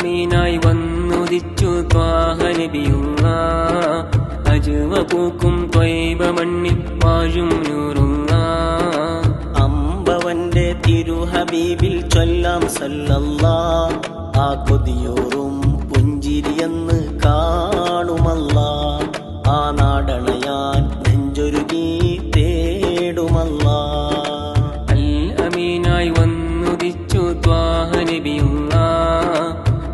അമീനായി വന്നുദിച്ചു ത്വാഹ നബിയുള്ള അജുവ പൂക്കും ത്വയ്ബ മണ്ണിൽ വാഴും നൂറുള്ള അമ്പവന്റെ തിരുഹബീബിൽ ചൊല്ലാം സല്ലല്ലാ ആ കൊതിയൂറും പുഞ്ചിരിയെന്ന് കാണുമല്ലാ ആ നാടണയാൻ നെഞ്ചൊരുകി തേടുമല്ലാ അൽ അമീനായി വന്നുദിച്ചു ത്വാഹ നബിയുള്ള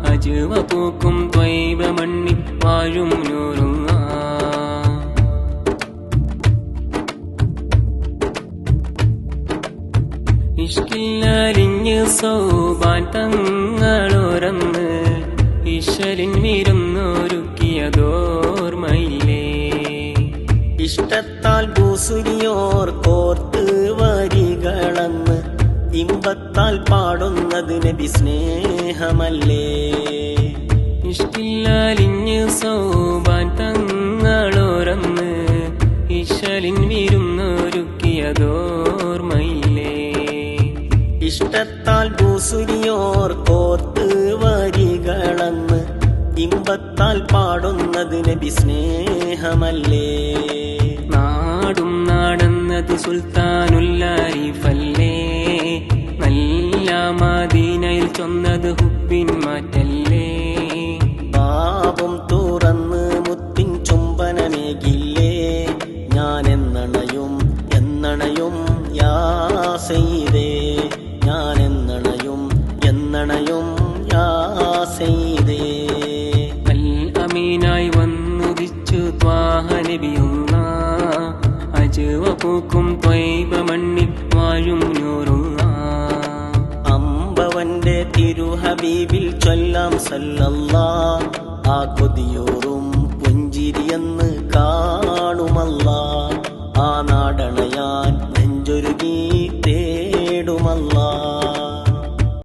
അജുവ പൂക്കും ത്വയ്ബ മണ്ണിൽ വാഴും നൂറുള്ള ഇഷ്കില്ലരിഞ്ഞ് സൗബാൻ തങ്ങളോരന്ന് ഇശലിൻ വിരുന്നൊരുക്കിയതോർമ്മയിലേ ഇഷ്ടത്താൽ ഭൂസുരിയോർ കോർത്ത് വരികളന്ന് ഇമ്പത്താൽ പാടുന്നത് നബി സ്നേഹമല്ലേ ഇഷ്കില്ലരിഞ്ഞ് സൗബാൻ തങ്ങളോരന്ന് ഇശലിൻ വിരുന്നൊരുക്കിയതോർമ്മയിലേ ഇഷ്ടത്താൽ ഭൂസുരിയോർ കോർത്ത് വരികളന്ന് ഇമ്പത്താൽ പാടുന്നത് നബി സ്നേഹമല്ലേ നാടും നാടെന്നത് സുൽത്താനുല്ലാരിഫല്ലേ നല്ല മദീനയിൽ ചൊന്നത് ഹുബിൻ മാറ്റല്ലേ പാപം തുറന്ന് മുത്തിൻ ചുംബനമേകില്ലേ ഞാൻ എന്നണയും യാ സയ്യിദേ ഞാൻ എന്നണയും യാ സയ്യിദേ അൽ അമീനായി വന്നുദിച്ചു ത്വാഹ നബിയുള്ള അജുവ പൂക്കും ത്വയ്ബ മണ്ണിൽ വാഴും നൂറുള്ള അമ്പവന്റെ തിരുഹബീബിൽ ചൊല്ലാം സല്ലല്ലാ ആ കൊതിയൂറും പുഞ്ചിരിയെന്ന് കാണുമല്ലാ ആ നാടണയാൻ നെഞ്ചൊരുകി